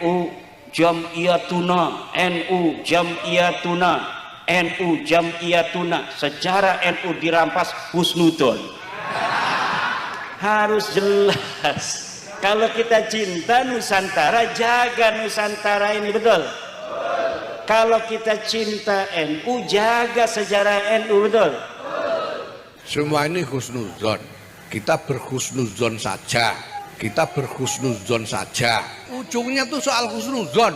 NU Jamiyatuna, NU Jamiyatuna, NU Jamiyatuna. Sejarah NU dirampas husnudon. Harus jelas. Kalau kita cinta Nusantara, jaga Nusantara ini, betul? Kalau kita cinta NU, jaga sejarah NU, betul? Semua ini husnuzon. Kita berhusnuzon saja. Kita berhusnuzon saja. Ujungnya tuh soal husnuzon.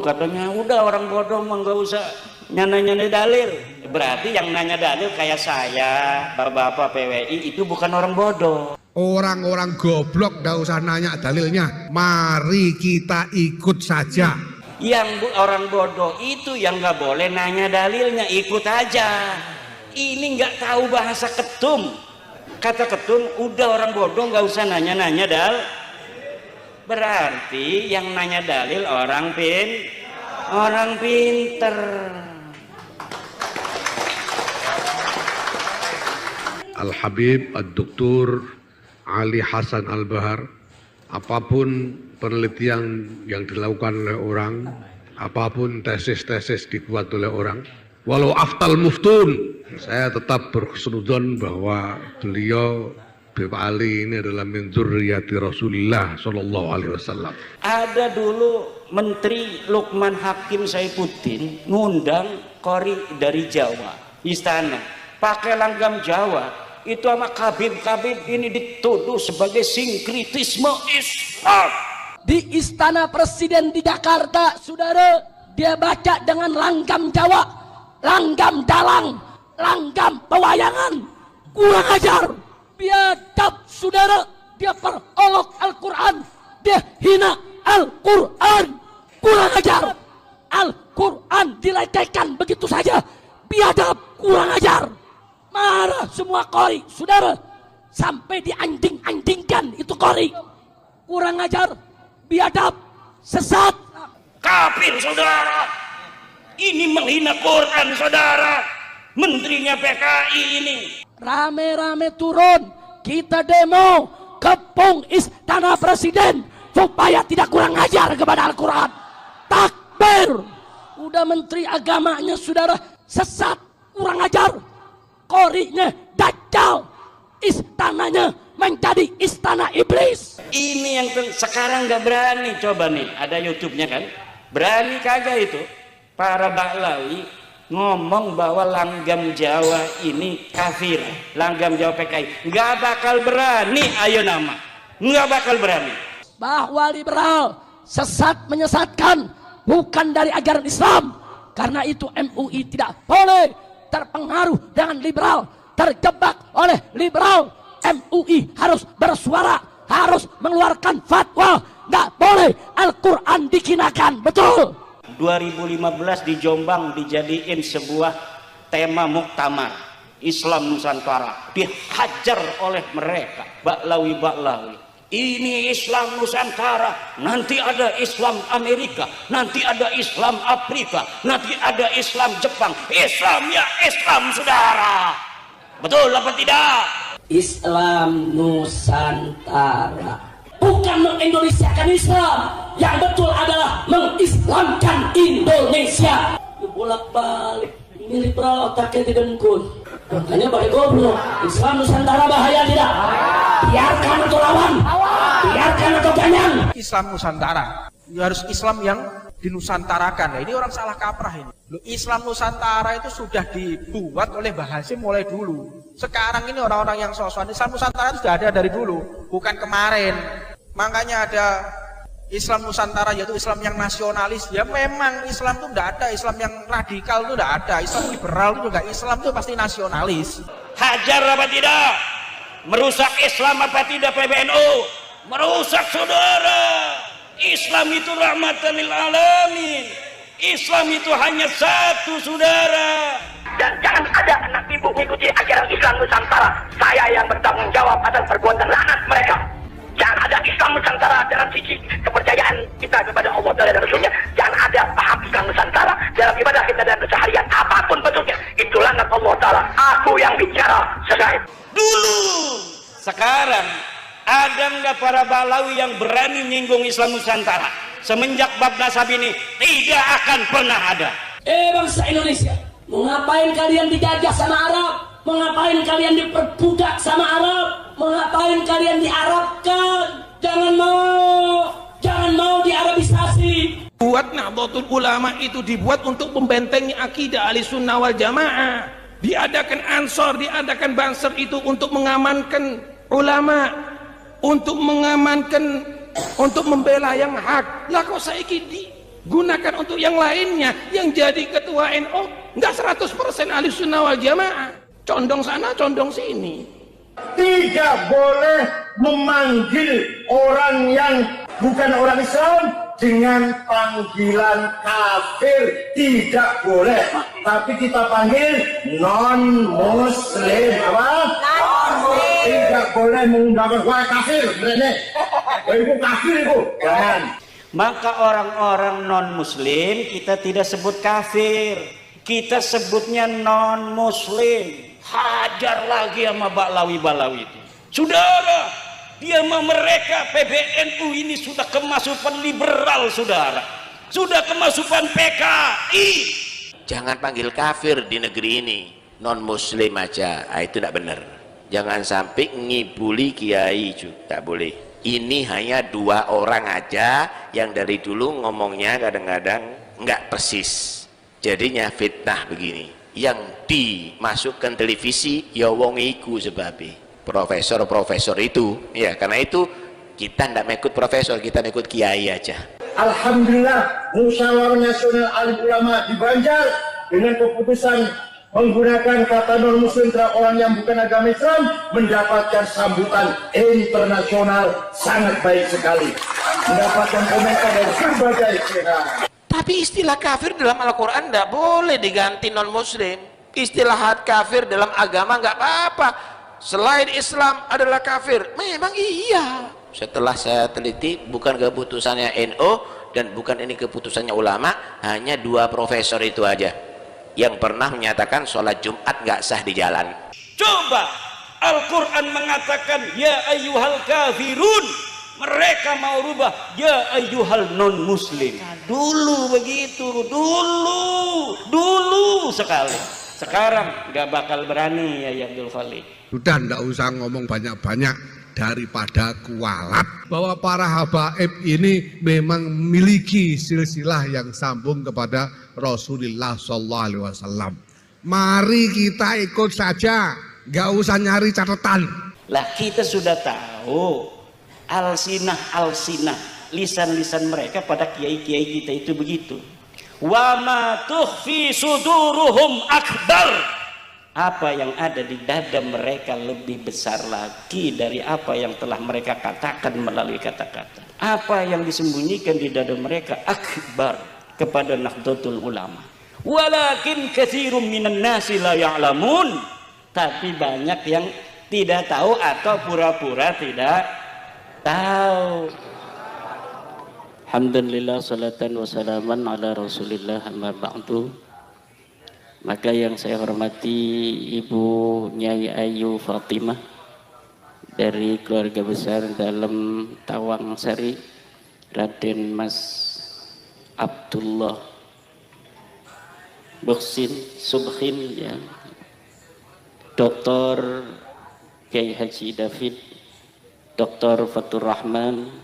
Katanya udah orang bodoh mah nggak usah nyana-nyana dalil. Berarti yang nanya dalil kayak saya, bapak-bapak PWI itu bukan orang bodoh. Orang-orang goblok nggak usah nanya dalilnya. Mari kita ikut saja. Yang orang bodoh itu yang nggak boleh nanya dalilnya, ikut aja. Ini nggak tahu bahasa ketum. Kata ketum, udah orang bodoh nggak usah nanya-nanya berarti yang nanya dalil orang pinter. Al-Habib Ad-Doktor Ali Hasan Al-Bahar, apapun penelitian yang dilakukan oleh orang, apapun tesis-tesis dibuat oleh orang, walau aftal muftun, saya tetap berhusnuzon bahwa beliau Habib Ali ini adalah min dzurriyyati Rasulillah sallallahu alaihi wasallam. Ada dulu Menteri Lukman Hakim Saifuddin ngundang qori dari Jawa, istana, pakai langgam Jawa. Itu sama kabib-kabib ini dituduh sebagai sinkritisme Islam. Di Istana Presiden di Jakarta, saudara, dia baca dengan langgam Jawa, langgam dalang, langgam pewayangan. Kurang ajar, biadab, saudara. Dia perolok Al-Quran, dia hina Al-Quran. Kurang ajar, Al-Quran dilecehkan begitu saja, biadab, kurang ajar. Marah semua qori, saudara, sampai dianjing-anjingkan itu qori. Kurang ajar, biadab, sesat, kafir, saudara. Ini menghina Quran, saudara. Menterinya PKI ini rame-rame turun, kita demo kepung Istana Presiden supaya tidak kurang ajar kepada Al-Quran. Takbir. Udah menteri agamanya, saudara, sesat, kurang ajar. Qorinya dajjal, istananya menjadi istana iblis. Ini yang sekarang nggak berani. Coba nih, ada YouTube-nya kan, berani kagak itu para Baklawi ngomong bahwa langgam Jawa ini kafir, langgam Jawa PKI. Nggak bakal berani, ayo nama, nggak bakal berani. Bahwa liberal sesat menyesatkan bukan dari ajaran Islam. Karena itu MUI tidak boleh terpengaruh dengan liberal, terjebak oleh liberal. MUI harus bersuara, harus mengeluarkan fatwa, nggak boleh Al-Quran dikinakan, betul. 2015 di Jombang dijadiin sebuah tema muktamar Islam Nusantara, dihajar oleh mereka Baklawi. Ini Islam Nusantara, nanti ada Islam Amerika, nanti ada Islam Afrika, nanti ada Islam Jepang. Islam ya Islam, saudara. Betul apa tidak? Islam Nusantara bukan mengindonesiakan Islam, yang betul adalah mengislamkan Indonesia. Bolak-balik, ini liberal otaknya didengkun, makanya pakai goblok. Islam Nusantara bahaya tidak? Biarkan atau lawan, biarkan atau ganyang. Islam Nusantara, ya harus Islam yang dinusantarakan. Nah, ini orang salah kaprah ini. Loh, Islam Nusantara itu sudah dibuat oleh Mbah Hasyim mulai dulu. Sekarang ini orang-orang yang sok-sokan, Islam Nusantara itu sudah ada dari dulu, bukan kemarin. Makanya ada Islam Nusantara, yaitu Islam yang nasionalis. Ya memang Islam itu tidak ada, Islam yang radikal itu tidak ada, Islam liberal itu juga, Islam itu pasti nasionalis. Hajar apa tidak? Merusak Islam apa tidak PBNU? Merusak, saudara. Islam itu rahmatan lil alamin. Islam itu hanya satu, saudara. Dan jangan ada anak ibu mengikuti ajaran Islam Nusantara. Saya yang bertanggung jawab atas perbuatan laknat mereka. Jangan ada Islam Nusantara dalam sisi kepercayaan kita kepada Allah dan Rasulnya. Jangan ada paham Islam Nusantara dalam ibadah kita dan keseharian apapun bentuknya. Itu laknat Allah Ta'ala. Aku yang bicara, selesai. Dulu, sekarang ada nggak para Baklawi yang berani menyinggung Islam Nusantara? semenjak bab nasab ini tidak akan pernah ada. Bangsa Indonesia, mau ngapain kalian dijajah sama Arab? Mau ngapain kalian diperbudak sama Arab? Mau ngapain kalian diarabkan? Jangan mau diarabisasi. Buat Nahdlatul Ulama itu dibuat untuk membentengi akidah Ahlussunnah wal Jamaah. Diadakan Ansor, diadakan Banser itu untuk mengamankan ulama, untuk mengamankan, untuk membela yang hak. Lah kok saiki digunakan untuk yang lainnya? Yang jadi ketua NU enggak 100% Ahlussunnah wal Jamaah. Condong sana, condong sini. Tidak boleh memanggil orang yang bukan orang Islam dengan panggilan kafir, tidak boleh. Tapi kita panggil non-muslim. Apa? Non-muslim. Tidak boleh mengundang wah kafir, bener. Ibu kafir itu. Jangan. Maka orang-orang non-muslim kita tidak sebut kafir, kita sebutnya non-muslim. Hajar lagi sama Balawi-Balawi itu. Saudara, dia sama mereka PBNU ini sudah kemasukan liberal, saudara. Sudah kemasukan PKI. Jangan panggil kafir di negeri ini, non-muslim aja. Itu tidak benar. Jangan sampai ngibuli kiai juga, tak boleh. Ini hanya 2 orang aja yang dari dulu ngomongnya kadang-kadang nggak persis. Jadinya fitnah begini. Yang dimasukkan televisi ya wong iku sebabnya profesor-profesor itu ya, karena itu kita tidak mengikut profesor, kita mengikut kiai aja. Alhamdulillah Musyawarah Nasional Alim Ulama di Banjar dengan keputusan menggunakan kata non-muslim terhadap orang yang bukan agama Islam mendapatkan sambutan internasional sangat baik sekali, mendapatkan komentar dari berbagai pihak. Tapi istilah kafir dalam Al-Quran tidak boleh diganti non-muslim. Istilah kafir dalam agama nggak apa-apa. Selain Islam adalah kafir. Memang iya. Setelah saya teliti, bukan keputusannya NU dan bukan ini keputusannya ulama, hanya 2 profesor itu aja yang pernah menyatakan sholat Jumat nggak sah di jalan. Coba Al-Quran mengatakan ya ayyuhal kafirun, mereka mau rubah ya ayyuhal non muslim. Dulu begitu, dulu sekali. Sekarang nggak bakal berani ya Abdul Khalik. Sudah tidak usah ngomong banyak-banyak daripada kualat. Bahwa para habaib ini memang memiliki silsilah yang sambung kepada Rasulullah SAW. Mari kita ikut saja, nggak usah nyari catatan. Lah kita sudah tahu alsinah lisan-lisan mereka pada kiai-kiai kita itu begitu. Wa ma tukhfi suduruhum akbar. Apa yang ada di dada mereka lebih besar lagi dari apa yang telah mereka katakan melalui kata-kata. Apa yang disembunyikan di dada mereka akbar kepada Nahdlatul Ulama. Walakin katsirum minan nasi la ya'lamun. Tapi banyak yang tidak tahu atau pura-pura tidak tahu. Alhamdulillah salatan wa salaman ala Rasulillah amma ba'du. Maka yang saya hormati Ibu Nyai Ayu Fatimah dari keluarga besar dalam Tawang Sari, Raden Mas Abdullah Buksin Subhin ya, Dr. Kiai Haji David, Dr. Fatur Rahman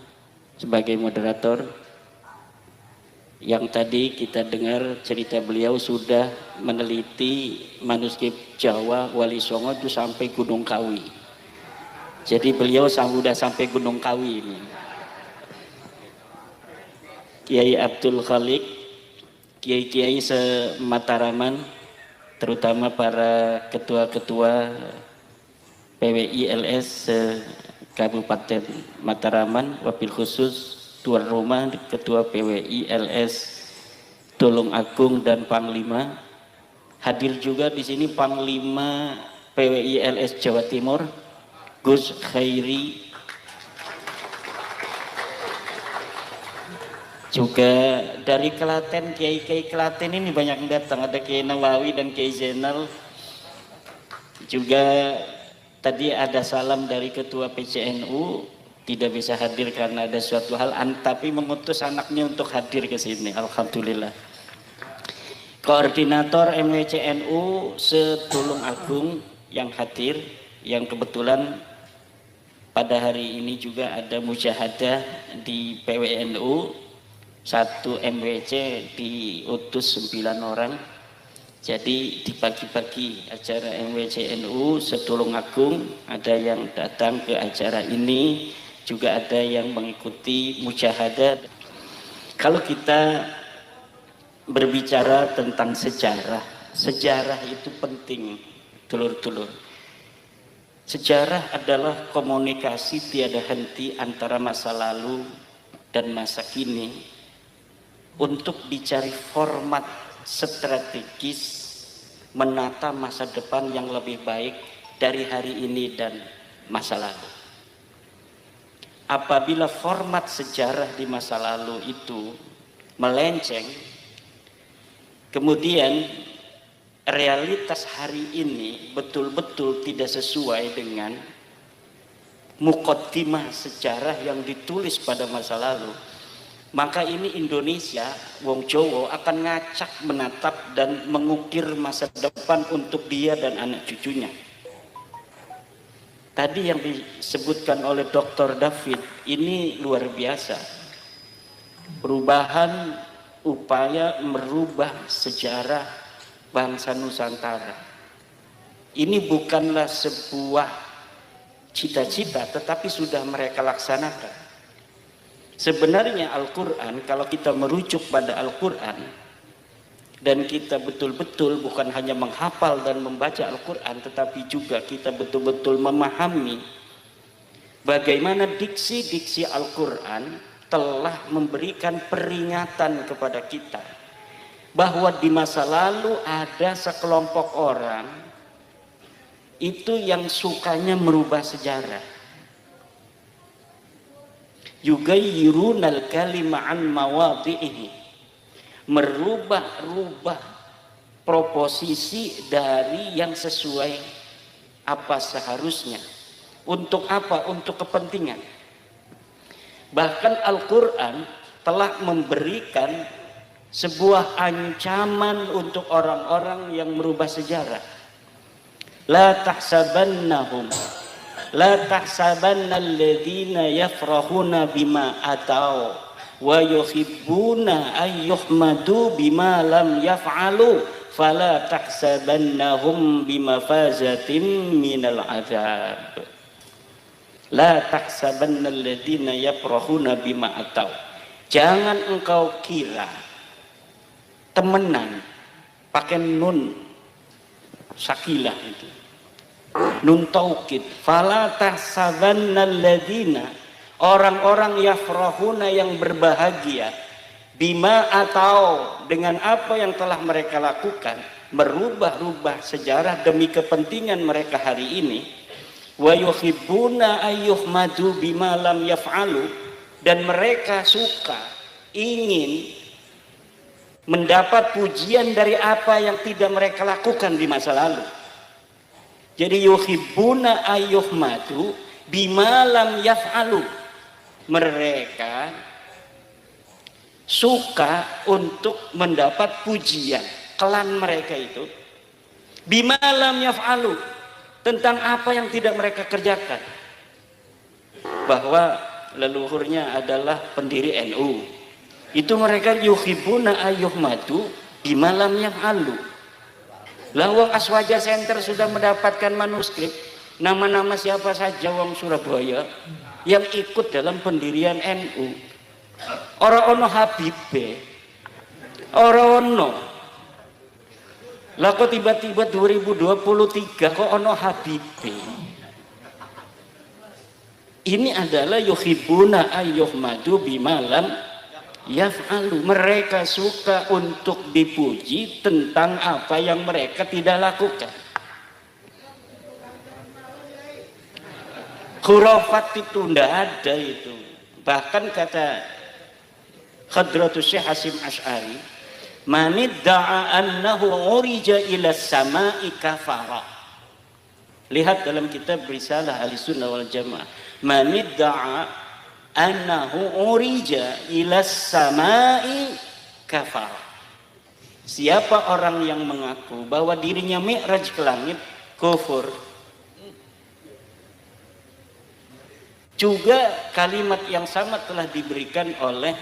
sebagai moderator. Yang tadi kita dengar cerita beliau sudah meneliti manuskrip Jawa Wali Songo itu sampai Gunung Kawi. Jadi beliau sudah sampai Gunung Kawi ini. Kiai Abdul Khalik, kiai-kiai se-Mataraman, terutama para ketua-ketua PWI LS Kabupaten Mataraman, wabil khusus Tuan Rumah, Ketua PWI LS Tulung Agung dan Panglima. Hadir juga di sini Panglima PWI LS Jawa Timur, Gus Khairi. Juga dari Klaten, kiai-kiai Klaten ini banyak yang datang. Ada Kiai Nawawi dan Kiai Zainal. Juga tadi ada salam dari Ketua PCNU tidak bisa hadir karena ada suatu hal, tapi mengutus anaknya untuk hadir ke sini. Alhamdulillah. Koordinator MWCNU se-Tulung Agung yang hadir, yang kebetulan pada hari ini juga ada mujahadah di PWNU, 1 MWC diutus 9 orang. Jadi dibagi-bagi acara MWCNU se-Tulung Agung, ada yang datang ke acara ini, juga ada yang mengikuti mujahadah. Kalau kita berbicara tentang sejarah, sejarah itu penting, dulur-dulur. Sejarah adalah komunikasi tiada henti antara masa lalu dan masa kini untuk dicari format strategis menata masa depan yang lebih baik dari hari ini dan masa lalu. Apabila format sejarah di masa lalu itu melenceng, kemudian realitas hari ini betul-betul tidak sesuai dengan muqaddimah sejarah yang ditulis pada masa lalu, maka ini Indonesia, wong Jawa akan ngacak menatap dan mengukir masa depan untuk dia dan anak cucunya. Tadi yang disebutkan oleh Dr. David ini luar biasa. Perubahan, upaya merubah sejarah bangsa Nusantara. Ini bukanlah sebuah cita-cita, tetapi sudah mereka laksanakan. Sebenarnya Al-Quran, kalau kita merujuk pada Al-Quran dan kita betul-betul bukan hanya menghafal dan membaca Al-Quran, tetapi juga kita betul-betul memahami bagaimana diksi-diksi Al-Quran telah memberikan peringatan kepada kita bahwa di masa lalu ada sekelompok orang itu yang sukanya merubah sejarah. Yugayyirunal kalima an mawadhi'ihi, merubah-rubah proposisi dari yang sesuai apa seharusnya. Untuk apa? Untuk kepentingan. Bahkan Al-Quran telah memberikan sebuah ancaman untuk orang-orang yang merubah sejarah. La tahsabannahum, la tahsabanna alladhina yafrahuna bima atau wa yuhibbuna ayyuhmadu bima lam yaf'alu fala tahsabannahum bimafazatin minal azab. La tahsabanna alladhina yafrahuna bima atau, jangan engkau kira temenan pakai nun sakilah itu, nun taukid, fala tahsabanna alladhina, orang-orang yafrahuna yang berbahagia, bima atau dengan apa yang telah mereka lakukan, merubah-rubah sejarah demi kepentingan mereka hari ini, wa yuhibbuna ayyuhmadu bima lam yaf'alu, dan mereka suka, ingin mendapat pujian dari apa yang tidak mereka lakukan di masa lalu. Jadi yuhibbuna ayyuhmadu bima lam yaf'alu, mereka suka untuk mendapat pujian, klan mereka itu bima lam yaf'alu, tentang apa yang tidak mereka kerjakan. Bahwa leluhurnya adalah pendiri NU, itu mereka yuhibbuna ayyuhmadu bima lam yaf'alu. Lawang Aswaja Center sudah mendapatkan manuskrip nama-nama siapa saja wong Surabaya yang ikut dalam pendirian NU. Ora ono Habibe, ora ono. Lah kok tiba-tiba 2023 kok ono Habibe. Ini adalah yuhibbuna ayyuhmadu bima lam yaf'alu, mereka suka untuk dipuji tentang apa yang mereka tidak lakukan. Khurafat itu tidak ada itu. Bahkan kata Hadratus Syekh Hasyim Asy'ari, manidda'a annahu urija ila sama'i kafara. Lihat dalam kitab Risalah Ahlussunnah wal Jamaah, manidda'a annahu urija ilas samai kafar. Siapa orang yang mengaku bahwa dirinya mi'raj ke langit, kufur. Juga kalimat yang sama telah diberikan oleh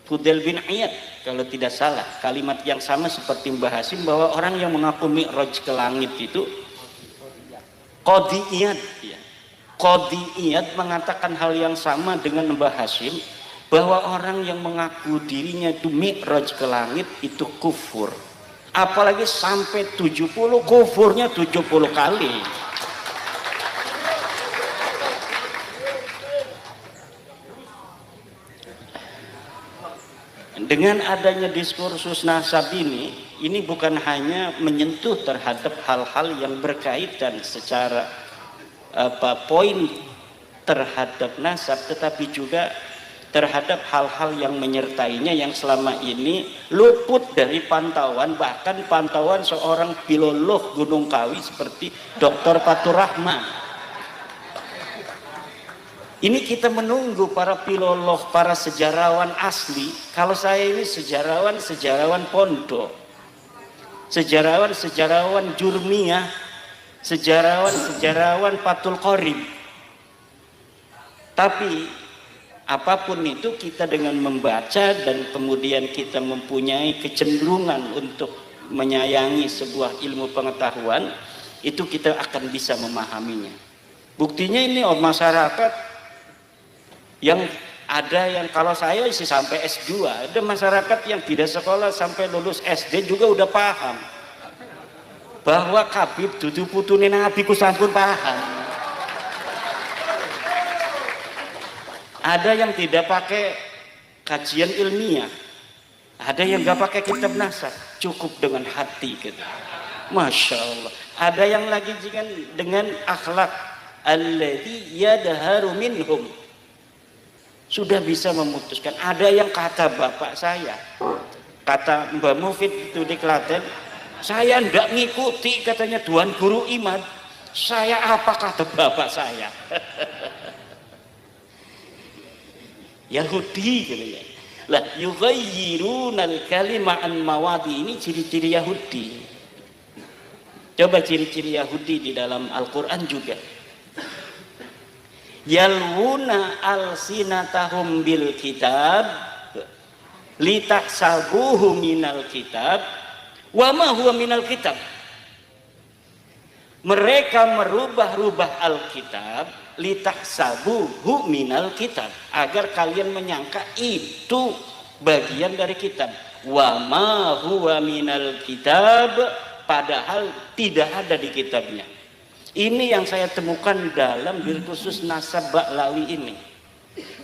Fudail bin Iyad, kalau tidak salah. Kalimat yang sama seperti Mbah Hasim, bahwa orang yang mengaku mi'raj ke langit itu Qadhi Iyad, ya. Qadhi Iyad mengatakan hal yang sama dengan Mbah Hasim, bahwa orang yang mengaku dirinya itu mi'raj ke langit itu kufur. Apalagi sampai 70, kufurnya 70 kali. Dengan adanya diskursus nasab ini bukan hanya menyentuh terhadap hal-hal yang berkaitan secara poin terhadap nasab, tetapi juga terhadap hal-hal yang menyertainya yang selama ini luput dari pantauan, bahkan pantauan seorang filolog Gunung Kawi seperti Dr. Fatur Rahman. Ini kita menunggu para filolog, para sejarawan asli. Kalau saya ini sejarawan pondok, sejarawan Jurmiyah, sejarawan Fathul Qorib. Tapi apapun itu, kita dengan membaca dan kemudian kita mempunyai kecenderungan untuk menyayangi sebuah ilmu pengetahuan, itu kita akan bisa memahaminya. Buktinya ini masyarakat yang ada yang, kalau saya sih sampai S2, ada masyarakat yang tidak sekolah sampai lulus SD juga udah paham bahwa Kabib dudu putune Nabi ku sampun paham. Ada yang tidak pakai kajian ilmiah, ada yang nggak pakai kitab nasab, cukup dengan hati gitu. Masya Allah. Ada yang lagi dengan akhlak alladzi yadharu minhum, sudah bisa memutuskan. Ada yang kata bapak saya, kata Mbah Mufid itu di Klaten, saya ndak ngikuti katanya Tuan Guru Iman, saya apa kata bapak saya. Yahudi gitu ya. Lah yughayyirunal kalima an mawadi, ini ciri-ciri Yahudi. Coba ciri-ciri Yahudi di dalam Al-Qur'an juga. Yalwuna alsinatahum bil kitab litahsabuhu minal kitab wa ma huwa minal kitab. Mereka merubah-rubah Alkitab litahsabuhu minal kitab, agar kalian menyangka itu bagian dari kitab. Wa ma huwa minal kitab, padahal tidak ada di kitabnya. Ini yang saya temukan dalam khusus nasab Ba'lawi ini.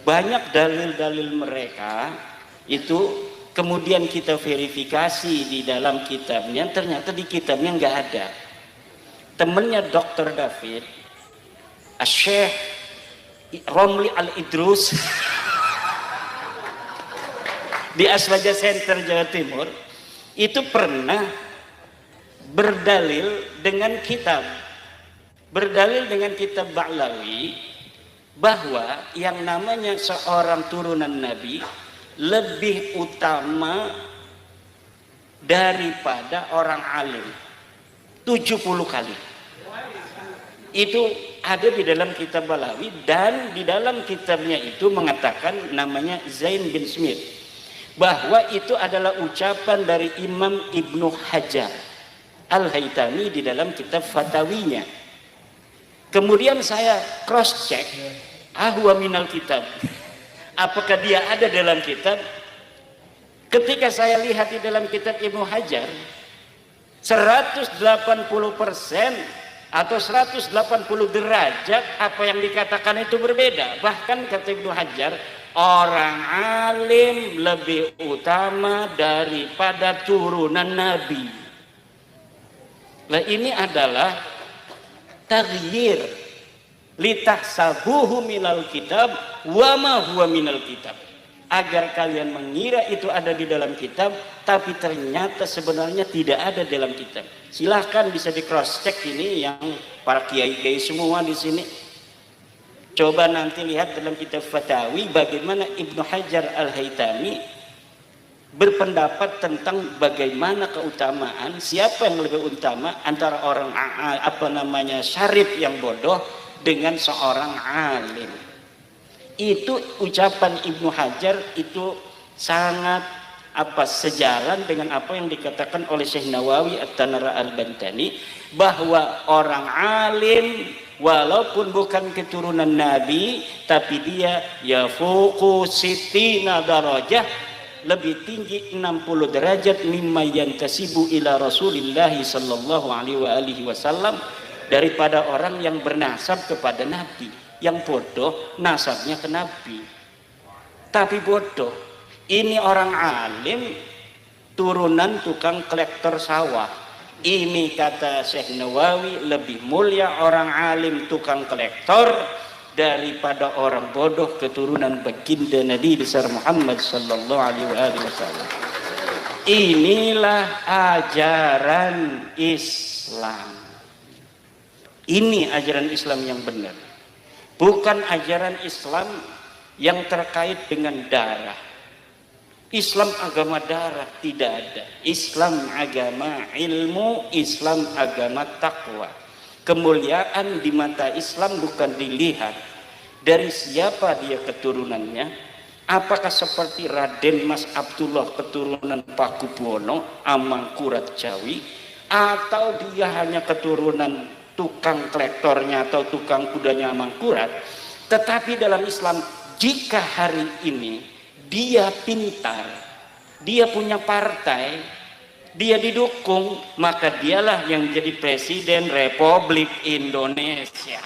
Banyak dalil-dalil mereka itu kemudian kita verifikasi di dalam kitabnya, ternyata di kitabnya nggak ada. Temennya Dr. David, Syekh Romli Al-Idrus di Aswaja Center Jawa Timur itu pernah berdalil dengan kitab Ba'lawi bahwa yang namanya seorang turunan Nabi lebih utama daripada orang alim 70 kali. Itu ada di dalam kitab Ba'lawi, dan di dalam kitabnya itu mengatakan, namanya Zain bin Smith, bahwa itu adalah ucapan dari Imam Ibnu Hajar Al-Haytami di dalam kitab Fatawinya. Kemudian saya cross check, ahwa minal kitab, apakah dia ada dalam kitab? Ketika saya lihat di dalam kitab Ibnu Hajar, 180% atau 180 derajat apa yang dikatakan itu berbeda. Bahkan kata Ibnu Hajar, orang alim lebih utama daripada turunan Nabi. Nah, ini adalah taghyir litahsabuhu minal kitab wa ma huwa minal kitab, agar kalian mengira itu ada di dalam kitab, tapi ternyata sebenarnya tidak ada dalam kitab. Silahkan bisa di cross check ini yang para kiai-kiai semua di sini. Coba nanti lihat dalam kitab Fatawi bagaimana Ibnu Hajar Al-Haytami berpendapat tentang bagaimana keutamaan, siapa yang lebih utama antara orang syarif yang bodoh dengan seorang alim. Itu ucapan Ibnu Hajar itu sangat sejalan dengan apa yang dikatakan oleh Syekh Nawawi At-Tanara Al-Bantani, bahwa orang alim walaupun bukan keturunan Nabi tapi dia yafuqu sittina darajah, lebih tinggi 60 derajat mimma yantasibu ila Rasulillah sallallahu alaihi wasallam, daripada orang yang bernasab kepada Nabi. Yang bodoh nasabnya ke Nabi, tapi bodoh. Ini orang alim turunan tukang kolektor sawah. Ini kata Syekh Nawawi lebih mulia orang alim tukang kolektor daripada orang bodoh keturunan baginda Nabi besar Muhammad sallallahu alaihi wasallam. Inilah ajaran Islam. Ini ajaran Islam yang benar. Bukan ajaran Islam yang terkait dengan darah. Islam agama darah tidak ada. Islam agama ilmu, Islam agama takwa. Kemuliaan di mata Islam bukan dilihat dari siapa dia keturunannya. Apakah seperti Raden Mas Abdullah keturunan Pakubuwono, Amangkurat Jawi, atau dia hanya keturunan tukang kolektornya atau tukang kudanya Amangkurat. Tetapi dalam Islam, jika hari ini dia pintar, dia punya partai, dia didukung, maka dialah yang jadi Presiden Republik Indonesia.